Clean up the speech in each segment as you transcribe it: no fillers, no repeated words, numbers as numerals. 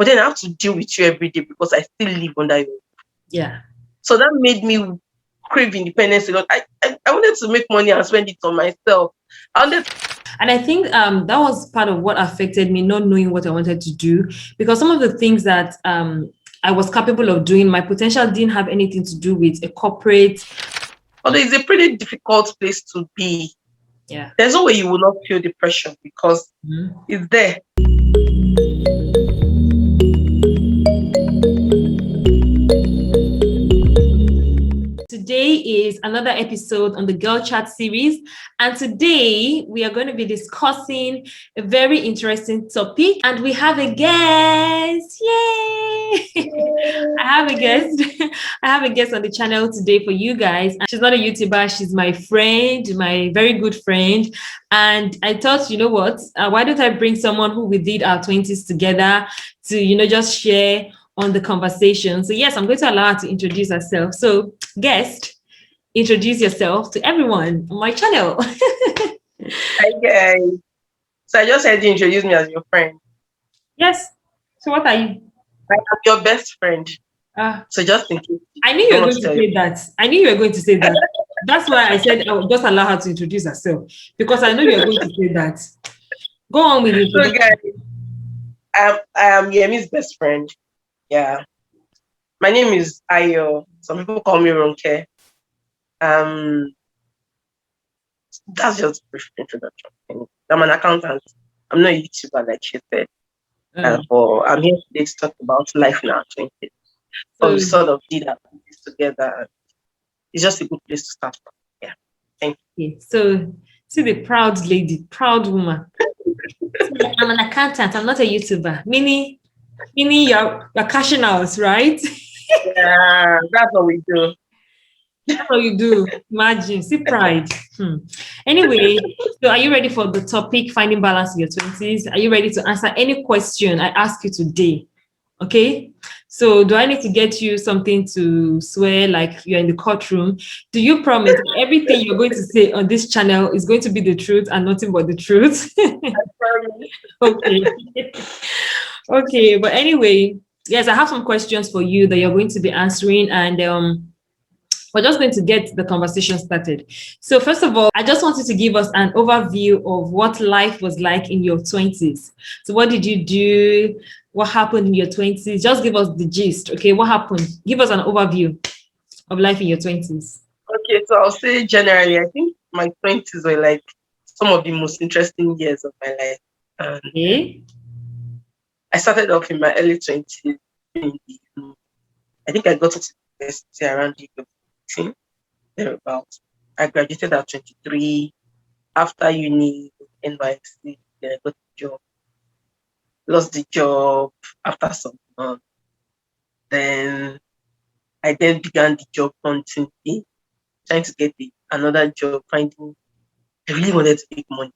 but then I have to deal with you every day because I still live under you. Yeah. So that made me crave independence a lot. I wanted to make money and spend it on myself. I wanted And I think that was part of what affected me, not knowing what I wanted to do, because some of the things that I was capable of doing, my potential didn't have anything to do with a corporate. although it's a pretty difficult place to be. Yeah. There's no way you will not feel the pressure because it's there. Today is another episode on the Girl Chat series, and today we are going to be discussing a very interesting topic, and we have a guest. Yay! I have a guest. I have a guest on the channel today for you guys. She's not a YouTuber. She's my friend, my very good friend. And I thought, you know what? Why don't I bring someone who we did our 20s together to, just share on the conversation. So yes, I'm going to allow her to introduce herself. So guest, introduce yourself to everyone on my channel. Hi guys. So I just heard you introduce me as your friend. Yes. So what are you? I am your best friend. So just in case. I knew you were going to say that. I knew you were going to say that. That's why I said I would just allow her to introduce herself, because I know you were going to say that. Go on with it. So guys, I am Yemi's best friend. Yeah. My name is Ayo. Some people call me Ronke. That's just a brief introduction. I'm an accountant. I'm not a YouTuber, like she said. But I'm here today to talk about life in our 20s. So we sort of did our things together. It's just a good place to start from. Yeah. Thank you. So see the proud lady, proud woman. I'm an accountant. I'm not a YouTuber. Meaning you're cashing out, right? Yeah, that's what we do. That's what you do. Imagine, see pride. Anyway, so are you ready for the topic, finding balance in your 20s? Are you ready to answer any question I ask you today? Okay. So do I need to get you something to swear like you're in the courtroom? Do you promise everything you're going to say on this channel is going to be the truth and nothing but the truth? I promise. Okay. Okay. But anyway, yes, I have some questions for you that you're going to be answering, and we're just going to get the conversation started. So first of all, I just wanted to give us an overview of what life was like in your 20s. So what did you do? What happened in your 20s? Just give us the gist. Okay, what happened? Give us an overview of life in your 20s. Okay, so I'll say generally, I think my 20s were like some of the most interesting years of my life. Okay. I started off in my early 20s. I think I got into university around the 18, thereabouts. I graduated at 23. After uni, NYC, then I got a job. Lost the job after some months. Then I began the job hunting thing, trying to get another job, finding I really wanted to make money.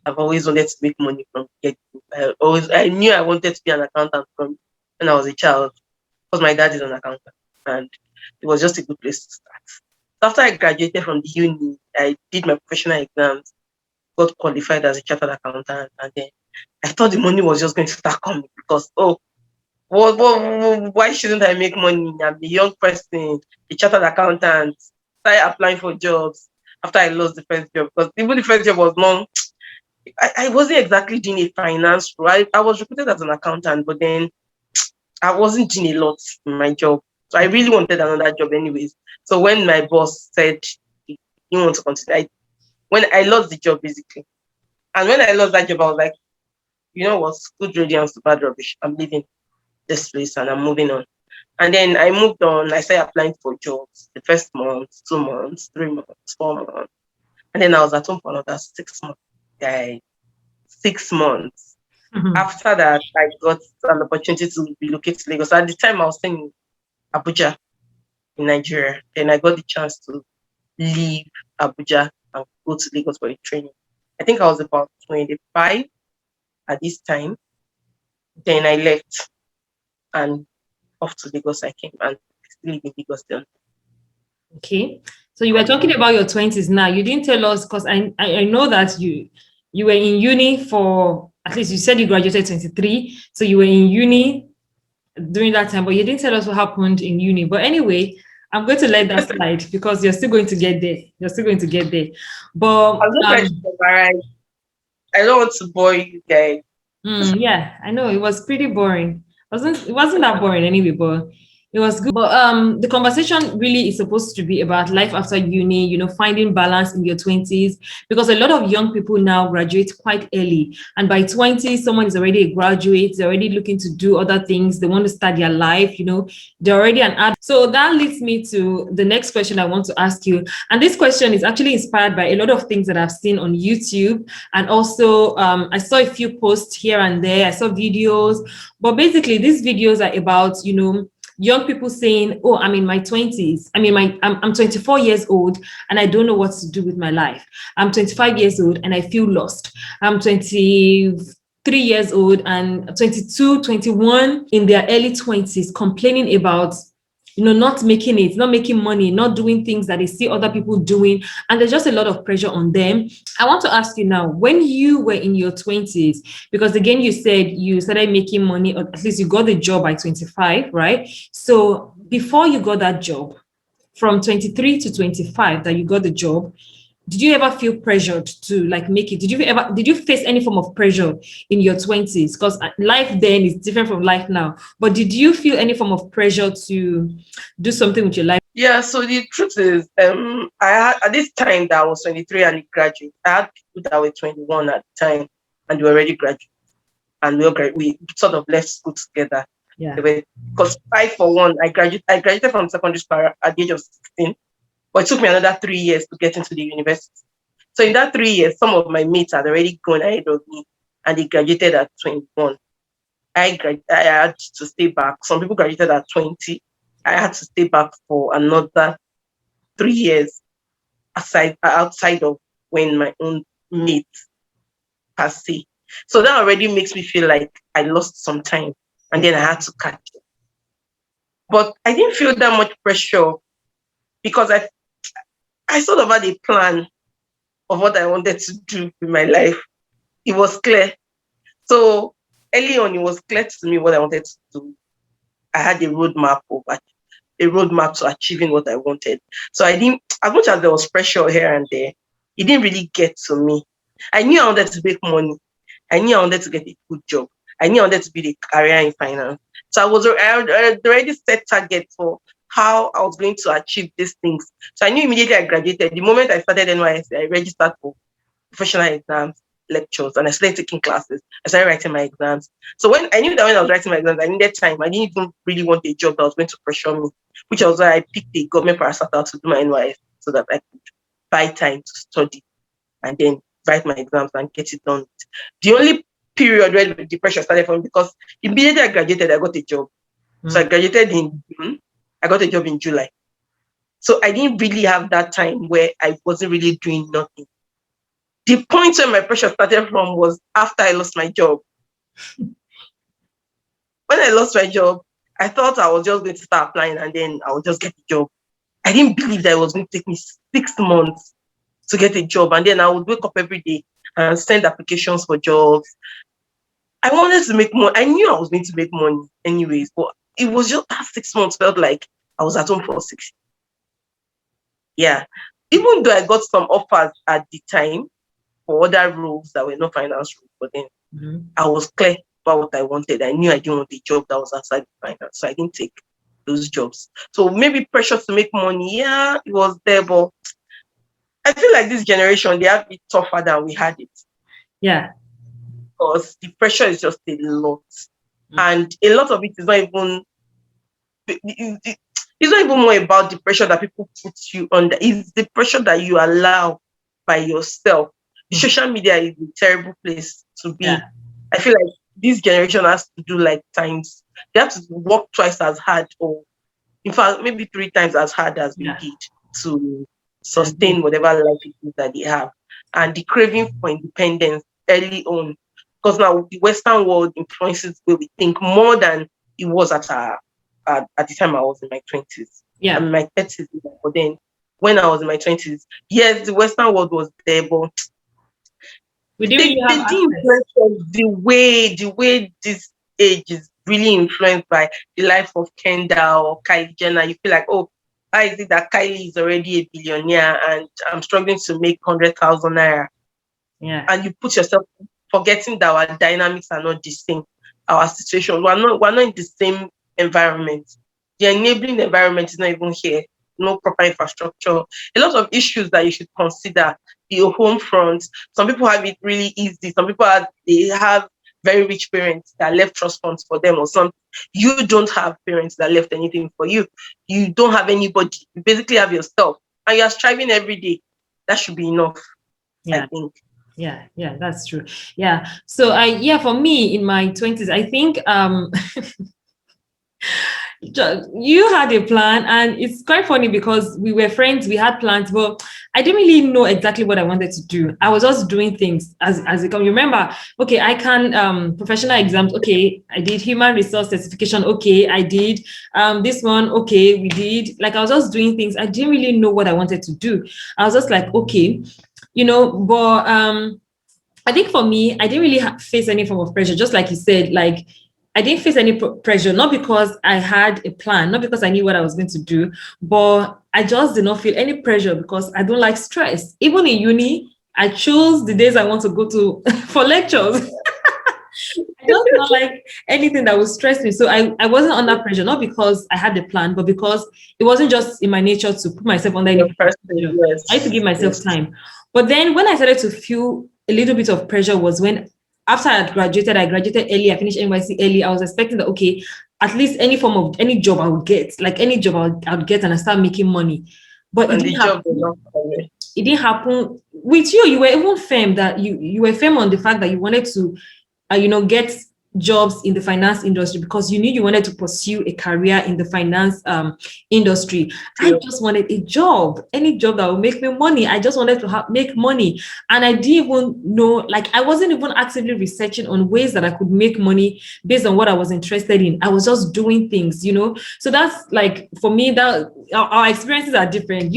I've always wanted to make money from getting. I knew I wanted to be an accountant from when I was a child, because my dad is an accountant, and it was just a good place to start. So after I graduated from the uni, I did my professional exams, got qualified as a chartered accountant, and then I thought the money was just going to start coming because why shouldn't I make money? I'm a young person, a chartered accountant. Started applying for jobs after I lost the first job, because even the first job was long. I wasn't exactly doing a finance role. I was recruited as an accountant, but then I wasn't doing a lot in my job. So I really wanted another job anyways. So when my boss said he want to consider, when I lost the job basically, and when I lost that job, I was like, you know what, good riddance to bad rubbish. I'm leaving this place and I'm moving on. And then I moved on. I started applying for jobs the first month, 2 months, 3 months, 4 months. And then I was at home for another 6 months. Guys, 6 months. After that, I got an opportunity to relocate to Lagos. At the time, I was staying in Abuja in Nigeria. Then I got the chance to leave Abuja and go to Lagos for a training. I think I was about 25 at this time. Then I left and off to Lagos I came, and still live in Lagos then. Okay. So you were talking about your 20s now. You didn't tell us, because I know that you were in uni for at least you said you graduated 23, so you were in uni during that time, but you didn't tell us what happened in uni. But anyway, I'm going to let that slide because you're still going to get there. You're still going to get there. But I'm just trying to summarize. I don't want to bore you guys. yeah, I know it was pretty boring. It wasn't that boring anyway, but it was good. But the conversation really is supposed to be about life after uni, finding balance in your 20s, because a lot of young people now graduate quite early. And by 20, someone is already a graduate, they're already looking to do other things, they want to start their life, they're already an adult. So that leads me to the next question I want to ask you. And this question is actually inspired by a lot of things that I've seen on YouTube. And also, I saw a few posts here and there, I saw videos. But basically, these videos are about, young people saying, oh, I'm in my 20s. I'm 24 years old and I don't know what to do with my life. I'm 25 years old and I feel lost. I'm 23 years old and 22, 21 in their early 20s complaining about not making it, not making money, not doing things that they see other people doing. And there's just a lot of pressure on them. I want to ask you now, when you were in your 20s, because again, you said you started making money, or at least you got the job by 25, right? So before you got that job, from 23 to 25 that you got the job, did you ever feel pressured to make it? Did you face any form of pressure in your 20s? Because life then is different from life now. But did you feel any form of pressure to do something with your life? Yeah, so the truth is, I had at this time that I was 23 and a graduate. I had people that were 21 at the time and they were already graduates. And we sort of left school together. Yeah. Because I, for one, I graduated from secondary school at the age of 16. But it took me another 3 years to get into the university. So in that 3 years, some of my mates had already gone ahead of me and they graduated at 21. I had to stay back. Some people graduated at 20. I had to stay back for another 3 years outside of when my own mates per se. So that already makes me feel like I lost some time and then I had to catch it. But I didn't feel that much pressure because I sort of had a plan of what I wanted to do with my life. It was clear. So early on, it was clear to me what I wanted to do. I had a roadmap to achieving what I wanted. So I didn't, as much as there was pressure here and there, it didn't really get to me. I knew I wanted to make money. I knew I wanted to get a good job. I knew I wanted to build a career in finance. So I had already set targets for how I was going to achieve these things. So I knew immediately I graduated. The moment I started NYSC, I registered for professional exams, lectures, and I started taking classes. I started writing my exams. So when I was writing my exams, I needed time. I didn't even really want a job that was going to pressure me, which was why I picked a government parastatal to do my NYSC so that I could buy time to study and then write my exams and get it done. The only period where the pressure started for me, because immediately I graduated, I got a job. So I graduated in June. I got a job in July. So I didn't really have that time where I wasn't really doing nothing. The point where my pressure started from was after I lost my job. When I lost my job, I thought I was just going to start applying and then I would just get a job. I didn't believe that it was going to take me 6 months to get a job. And then I would wake up every day and send applications for jobs. I wanted to make money. I knew I was going to make money anyways, but it was just that 6 months felt like I was at home for 6. Yeah. Even though I got some offers at the time for other roles that were not finance roles, but then I was clear about what I wanted. I knew I didn't want a job that was outside finance, so I didn't take those jobs. So maybe pressure to make money, yeah, it was there, but I feel like this generation, they have it tougher than we had it. Yeah. Because the pressure is just a lot. And a lot of it is not even, it's not even more about the pressure that people put you under. It's the pressure that you allow by yourself. Social media is a terrible place to be. Yeah. I feel like this generation has to do like times. They have to work twice as hard, or in fact, maybe 3 times as hard as we did to sustain whatever life it is that they have. And the craving for independence early on, because now the Western world influences the way we think more than it was at the time I was in my 20s. Yeah. I'm in my 30s, but then when I was in my 20s, yes, the Western world was there, but We didn't really have They did access. influence us the way this age is really influenced by the life of Kendall or Kylie Jenner. You feel like, oh, why is it that Kylie is already a billionaire and I'm struggling to make 100,000 naira? Yeah. And you put yourself forgetting that our dynamics are not the same. Our situation, we're not in the same environment. The enabling environment is not even here. No proper infrastructure. A lot of issues that you should consider. Your home front. Some people have it really easy. Some people they have very rich parents that left trust funds for them or something. You don't have parents that left anything for you. You don't have anybody. You basically have yourself, and you are striving every day. That should be enough, I Yeah. think. Yeah, that's true. Yeah. So for me in my 20s, I think you had a plan, and it's quite funny because we were friends, we had plans, but I didn't really know exactly what I wanted to do. I was just doing things as it come. You remember, okay, I can professional exams, okay, I did human resource certification, okay, I did this one, okay, we did. Like I was just doing things. I didn't really know what I wanted to do. I was just like, okay, but I think for me, I didn't really face any form of pressure, just like you said, like I didn't face any pressure, not because I had a plan, not because I knew what I was going to do, but I just did not feel any pressure because I don't like stress. Even in uni, I chose the days I want to go to for lectures. I just not like anything that would stress me. So I wasn't under pressure, not because I had the plan, but because it wasn't just in my nature to put myself under any Your person, pressure. I used to yes, give myself yes. time. But then when I started to feel a little bit of pressure was when after I graduated early, I finished NYC early. I was expecting that, okay, at least any form of any job I would get, like any job I would get and I start making money. But it And didn't the job will happen. not come in. It didn't happen with you. You were even firm that you were firm on the fact that you wanted to get jobs in the finance industry because you knew you wanted to pursue a career in the finance industry. I Yeah. just wanted a job, any job that would make me money. I just wanted to make money. And I didn't even know, like, I wasn't even actively researching on ways that I could make money based on what I was interested in. I was just doing things. So that's like, for me, that our experiences are different.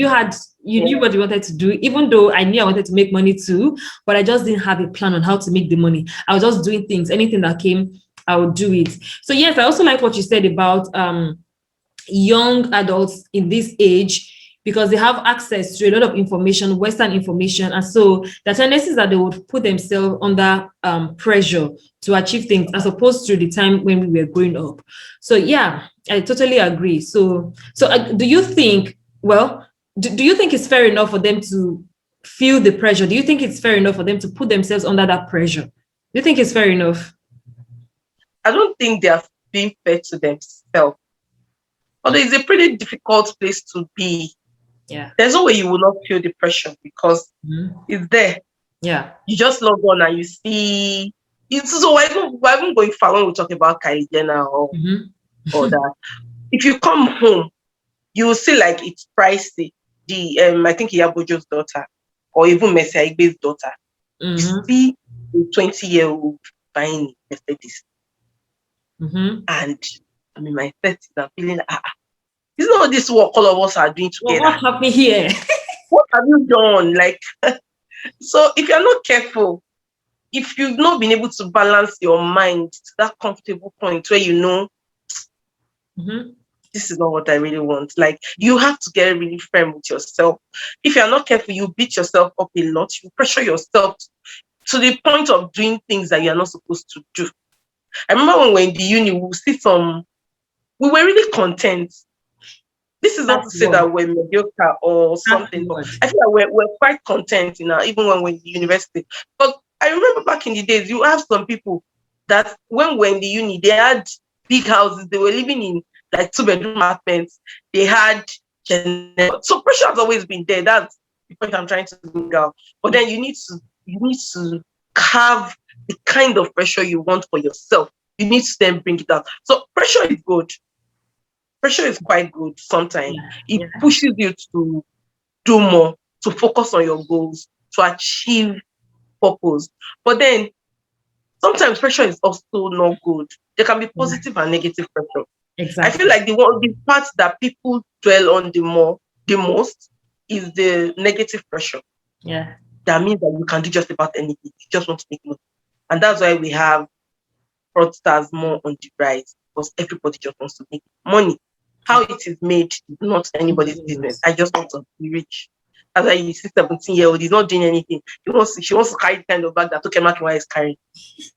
You knew what you wanted to do, even though I knew I wanted to make money too, but I just didn't have a plan on how to make the money. I was just doing things. Anything that came, I would do it. So yes, I also like what you said about young adults in this age because they have access to a lot of information, Western information. And so the tendency is that they would put themselves under pressure to achieve things as opposed to the time when we were growing up. So yeah, I totally agree. So do you think, do you think it's fair enough for them to feel the pressure? Do you think it's fair enough for them to put themselves under that pressure? Do you think it's fair enough? I don't think they are being fair to themselves. Although it's a pretty difficult place to be. Yeah. There's no way you will not feel the pressure because Mm-hmm. it's there. Yeah. You just log on and you see. So we're even going far when we talk about Kylie Jenner or that. If you come home, you will see like it's pricey. I think Iyabojo's daughter or even Messi Aigbe's daughter. You see a 20-year-old buying a Mercedes. And I'm in my 30s, I'm feeling like, isn't all this what all of us are doing together? Well, what's happening here? What have you done? Like, so if you're not careful, if you've not been able to balance your mind to that comfortable point where this is not what I really want. Like, you have to get really firm with yourself. If you're not careful, you beat yourself up a lot. You pressure yourself to the point of doing things that you're not supposed to do. I remember when we were in the uni, we were really content. This is not to say that we're mediocre or something, but I feel like we're quite content, even when we're in the university. But I remember back in the days, you have some people that when we're in the uni, they had big houses, they were living in like 2-bedroom apartments, they had so pressure has always been there. That's the point I'm trying to bring out. But then you need to have the kind of pressure you want for yourself. You need to then bring it out. So pressure is good. Pressure is quite good sometimes. It pushes you to do more, to focus on your goals, to achieve purpose. But then sometimes pressure is also not good. There can be positive and negative pressure. Exactly. I feel like the part that people dwell on the most is the negative pressure. Yeah. that means that you can do just about anything. You just want to make money. And that's why we have fraudsters more on the rise, because everybody just wants to make money. How it is made is not anybody's business. I just want to be rich. As I see 17-year-old, he's not doing anything. She wants to carry the kind of bag that Toke Makinwa is carrying.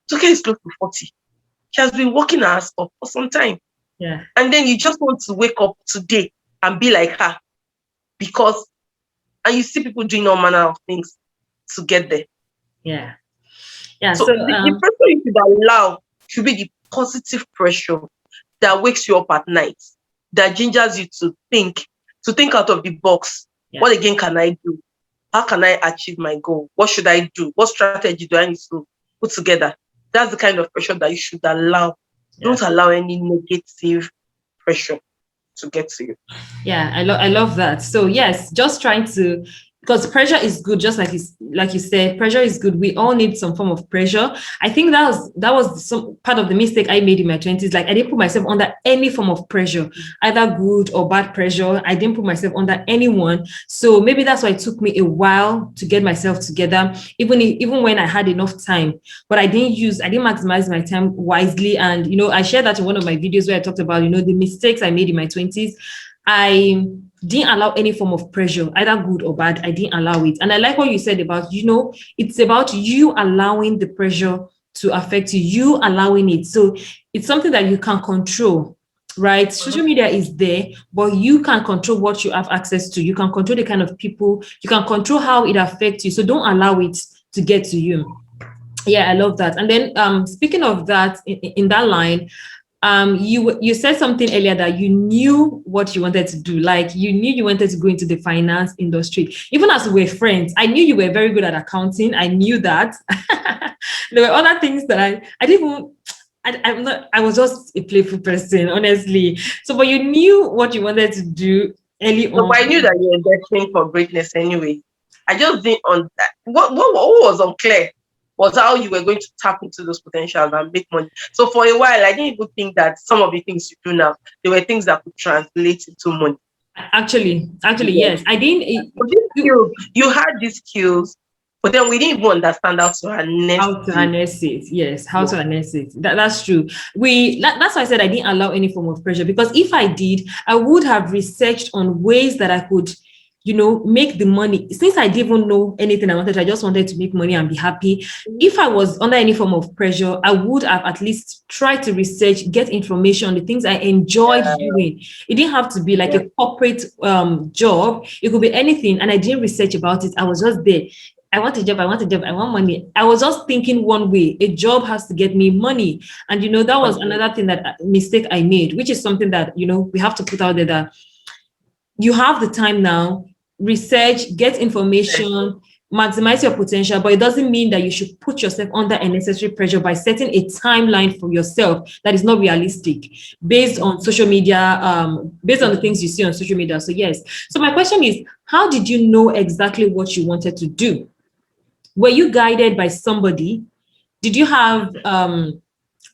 Toke is close to 40. She has been working her ass off for some time. Yeah. And then you just want to wake up today and be like her. And you see people doing all manner of things to get there. Yeah. Yeah. So, the pressure you should allow should be the positive pressure that wakes you up at night, that gingers you to think out of the box. Yeah. What again can I do? How can I achieve my goal? What should I do? What strategy do I need to put together? That's the kind of pressure that you should allow. Yeah. Don't allow any negative pressure to get to you. Yeah, I love that. So yes, just trying to, because pressure is good, just like you said, pressure is good. We all need some form of pressure. I think that was some part of the mistake I made in my 20s. Like I didn't put myself under any form of pressure, either good or bad pressure. I didn't put myself under anyone. So maybe that's why it took me a while to get myself together, even when I had enough time. But I didn't maximize my time wisely. And I shared that in one of my videos where I talked about the mistakes I made in my 20s. I didn't allow any form of pressure, either good or bad. I didn't allow it. And I like what you said about, it's about you allowing the pressure to affect you allowing it. So it's something that you can control, right? Mm-hmm. Social media is there, but you can control what you have access to. You can control the kind of people, you can control how it affects you. So don't allow it to get to you. Yeah, I love that. And then speaking of that, in that line, you said something earlier that you knew what you wanted to do. Like you knew you wanted to go into the finance industry. Even as we were friends, I knew you were very good at accounting. I knew that. There were other things that I didn't even, I was just a playful person, honestly. So, but you knew what you wanted to do early on. I knew that you were destined for greatness anyway. I just didn't what was unclear was how you were going to tap into those potentials and make money. So for a while, I didn't even think that some of the things you do now, they were things that could translate into money. Actually, yes. I didn't. You had these skills, but then we didn't even understand how to harness it. Yes, how to harness it. That's true. That's why I said I didn't allow any form of pressure, because if I did, I would have researched on ways that I could make the money. Since I didn't even know anything I just wanted to make money and be happy. If I was under any form of pressure, I would have at least tried to research, get information on the things I enjoyed doing. It didn't have to be like a corporate job. It could be anything. And I didn't research about it. I was just there. I want a job, I want money. I was just thinking one way, a job has to get me money. And that was another thing, that mistake I made, which is something that, we have to put out there, that you have the time now, research, get information, maximize your potential, but it doesn't mean that you should put yourself under unnecessary pressure by setting a timeline for yourself that is not realistic based on social media, based on the things you see on social media. So yes. So my question is, how did you know exactly what you wanted to do? Were you guided by somebody? Did you have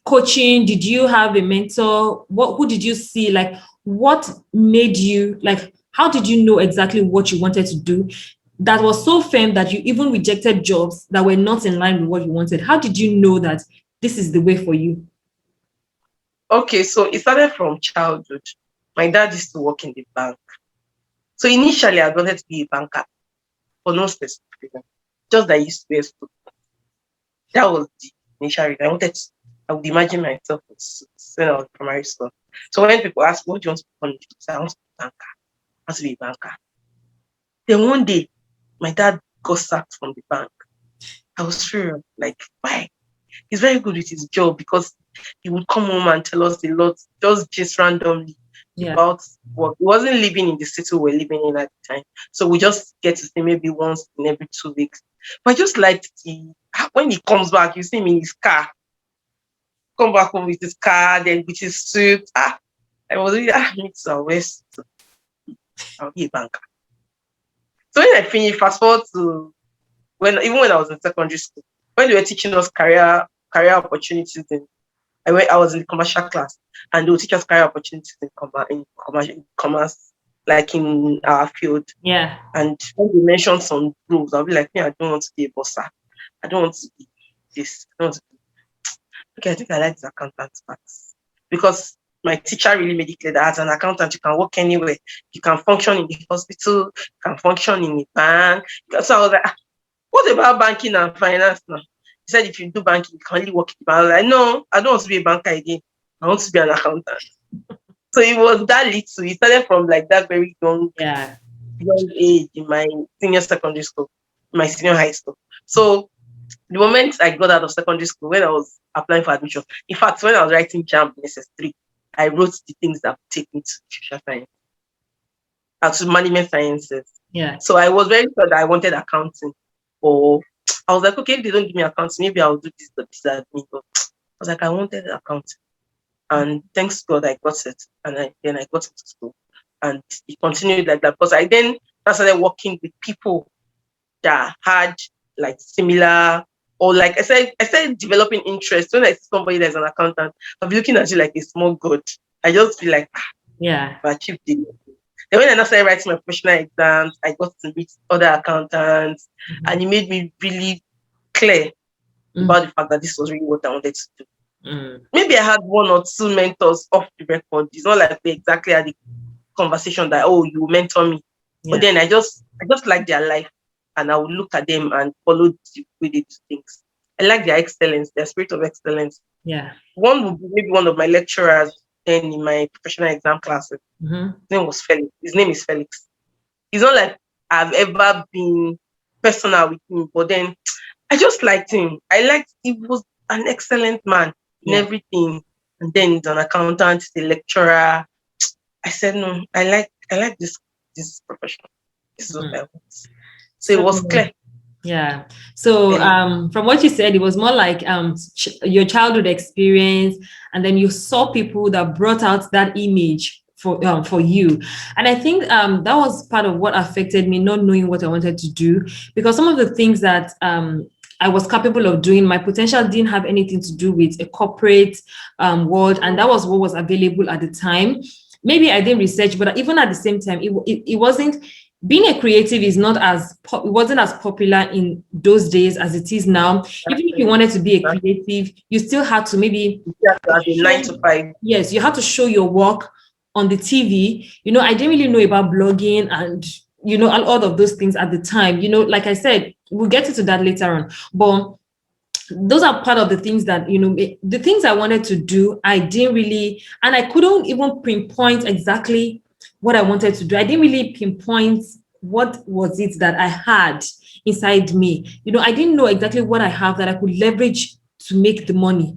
coaching? Did you have a mentor? Who did you see? Like, what made you, like, how did you know exactly what you wanted to do that was so firm that you even rejected jobs that were not in line with what you wanted? How did you know that this is the way for you? Okay, so it started from childhood. My dad used to work in the bank. So initially, I wanted to be a banker for no specific reason. Just that I used to be a student. That was the initial reason. I would imagine myself when I was in primary school. So when people ask, what do you want to become? I want to be a banker. I want to be a banker. Then one day, my dad got sacked from the bank. I was furious. Like, why? He's very good with his job, because he would come home and tell us a lot, just randomly about work. He wasn't living in the city we were living in at the time. So we just get to see maybe once in every 2 weeks. But I just liked when he comes back, you see him in his car. Come back home with his car, then with his suit. I was really, me too, I'll be a banker. So when I finished, fast forward to when I was in secondary school, when they were teaching us career opportunities, I was in the commercial class, and they would teach us career opportunities in commerce like in our field. Yeah. And when they mention some rules, I'll be like, yeah, I don't want to be a bosser. I don't want to be this. I don't want to be... Okay, I think I like this accountant part because my teacher really made it clear that as an accountant, you can work anywhere. You can function in the hospital, you can function in a bank. So I was like, what about banking and finance now? He said, if you do banking, you can only work in the bank. I was like, no, I don't want to be a banker again. I want to be an accountant. So it was that little. It started from like that very young age in my senior secondary school, my senior high school. So the moment I got out of secondary school, when I was applying for admission, in fact, when I was writing JAMB in SS3, I wrote the things that would take me to social science, to management sciences. Yeah. So I was very sure that I wanted accounting. Or I was like, okay, if they don't give me accounting, maybe I'll do this, that, me. But I was like, I wanted accounting. And thanks God I got it. And then I got into school. And it continued like that. Because I then started working with people that had like similar, or like I started developing interest. When I see somebody that's an accountant, I'll be looking at you like a small god. I just feel like, yeah, I've achieved it. Then when I started writing my professional exams, I got to meet other accountants, and it made me really clear about the fact that this was really what I wanted to do. Maybe I had one or two mentors off the record. It's not like we exactly had the conversation that, oh, you mentor me. Yeah. But then I just like their life, and I would look at them and follow the way they do things. I like their excellence, their spirit of excellence. Yeah. One would be maybe one of my lecturers then in my professional exam classes. His name was Felix. His name is Felix. It's not like I've ever been personal with him, but then I just liked him. He was an excellent man in everything. And then he's an accountant, he's a lecturer. I said, no, I like this profession. This is what I want. So it was clear. Yeah. So from what you said, it was more like your childhood experience, and then you saw people that brought out that image for you. And I think that was part of what affected me, not knowing what I wanted to do, because some of the things that I was capable of doing, my potential didn't have anything to do with a corporate world, and that was what was available at the time. Maybe I didn't research, but even at the same time, it wasn't. Being a creative is not it wasn't as popular in those days as it is now. Even if you wanted to be a creative, you still had to maybe have a 9 to 5. Yes, you had to show your work on the TV. I didn't really know about blogging and all of those things at the time. Like I said, we'll get into that later on. But those are part of the things that, the things I wanted to do, I didn't really, and I couldn't even pinpoint exactly what I wanted to do. I didn't really pinpoint what was it that I had inside me. I didn't know exactly what I have that I could leverage to make the money.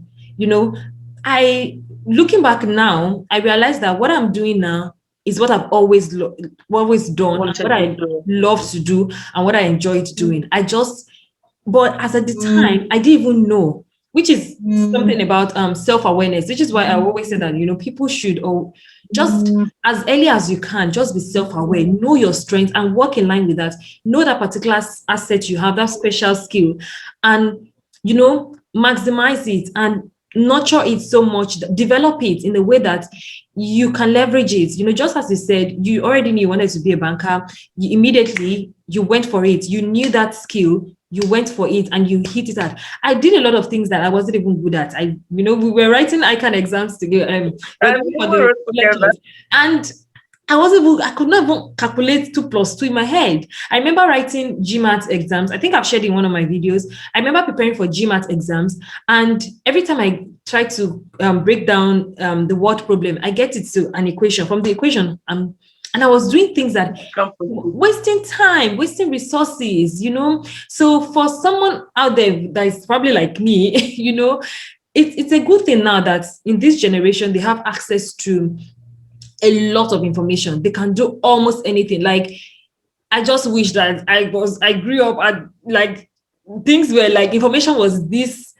Looking back now, I realized that what I'm doing now is what I've always done, what I love to do, and what I enjoyed doing. But as at the time, I didn't even know, which is something about self-awareness, which is why I always say that, people should, just as early as you can, just be self-aware, know your strengths and work in line with that. Know that particular asset you have, that special skill, and, maximize it and nurture it so much, develop it in a way that you can leverage it. Just as you said, you already knew you wanted to be a banker. You went for it. You knew that skill. You went for it and you hit it out. I did a lot of things that I wasn't even good at. We were writing ICANN exams together. And I could not even calculate 2 + 2 in my head. I remember writing GMAT exams. I think I've shared in one of my videos. I remember preparing for GMAT exams, and every time I try to break down the word problem, I get it to an equation. From the equation, and I was doing things that wasting time, wasting resources, So for someone out there that is probably like me, it's a good thing now that in this generation, they have access to a lot of information. They can do almost anything. Like, I just wish that I grew up at, like, things where, like, information was this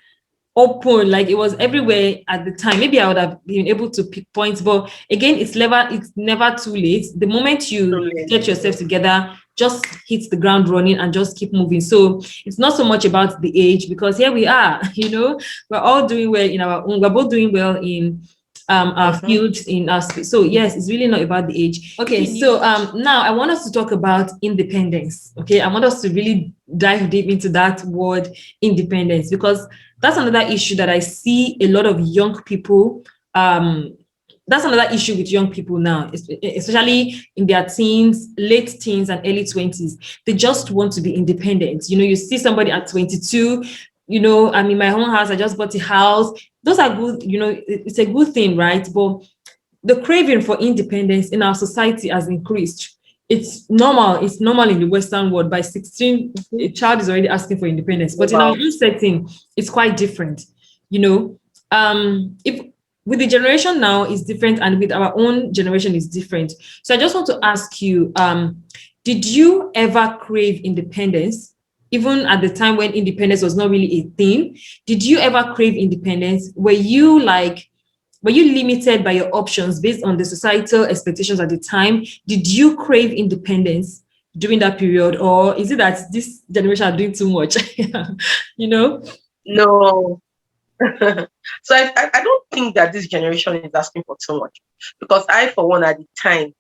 open, like it was everywhere at the time. Maybe I would have been able to pick points, but again, it's never too late. The moment you get yourself together, just hit the ground running and just keep moving. So it's not so much about the age, because here we are, we're all doing well in our own, we're both doing well in our fields in our space. So yes, it's really not about the age. Okay, so now I want us to talk about independence. Okay, I want us to really dive deep into that word independence, because that's another issue that I see a lot of young people. That's another issue with young people now, especially in their teens, late teens, and early 20s. They just want to be independent. You know, you see somebody at 22, you know, I'm in my own house, I just bought a house. Those are good, you know, it's a good thing, right? But the craving for independence in our society has increased. It's normal in the Western world. By 16, a child is already asking for independence. But in our own setting, it's quite different. You know, if with the generation now is different, and with our own generation is different. So I just want to ask you, did you ever crave independence, even at the time when independence was not really a thing? Did you ever crave independence? Were you limited by your options based on the societal expectations at the time? Did you crave independence during that period, or is it that this generation are doing too much? You know? No. So I don't think that this generation is asking for too much, because I, for one, at the time,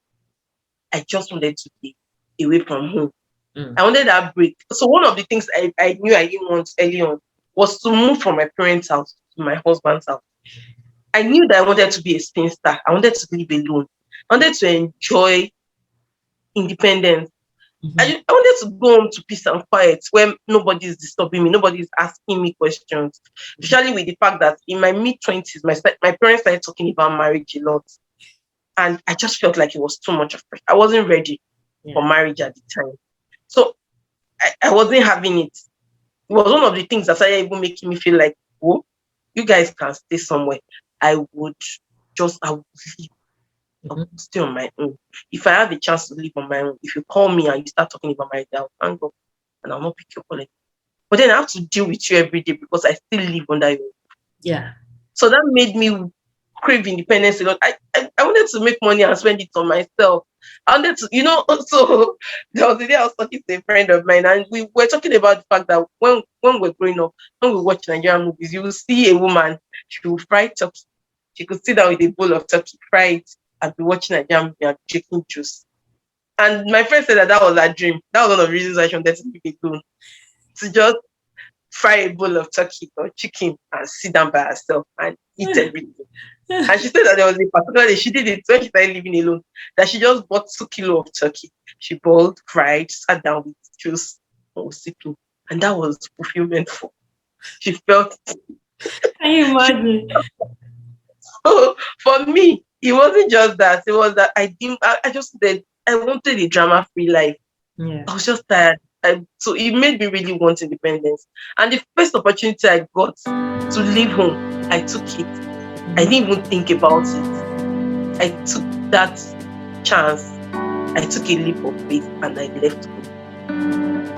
I just wanted to be away from home. I wanted that break. So one of the things I knew I didn't want early on was to move from my parents' house to my husband's house. I knew that I wanted to be a spinster. I wanted to live alone. I wanted to enjoy independence. I wanted to go home to peace and quiet, where nobody is disturbing me, nobody is asking me questions. Especially with the fact that in my mid-20s, my parents started talking about marriage a lot. And I just felt like it was too much of pressure. I wasn't ready for marriage at the time. So I wasn't having it. It was one of the things that started even making me feel like, oh, you guys can stay somewhere. I would leave. I would stay on my own. If I have a chance to live on my own, if you call me and you start talking about marriage, I'll hang up and I'll not pick your call. But then I have to deal with you every day because I still live under you. Yeah. So that made me crave independence a lot. I wanted to make money and spend it on myself. I wanted to, so there was a day I was talking to a friend of mine, and we were talking about the fact that when we're growing up, when we watch Nigerian movies, you will see a woman, she will fry turkey. She could sit down with a bowl of turkey, fry it, and be watching Nigerian movie and drinking juice. And my friend said that was her dream. That was one of the reasons why she wanted to be alone. To just fry a bowl of turkey or chicken and sit down by herself and eat everything. And she said that there was a particular day she did it when she started living alone, that she just bought 2 kilos of turkey. She boiled, fried, sat down with juice, and was sipping. And that was fulfillment for. She felt. Can you imagine? So for me, it wasn't just that. It was that I wanted a drama-free life. Yeah. I was just tired. So it made me really want independence. And the first opportunity I got to leave home, I took it. I didn't even think about it. I took that chance. I took a leap of faith and I left home.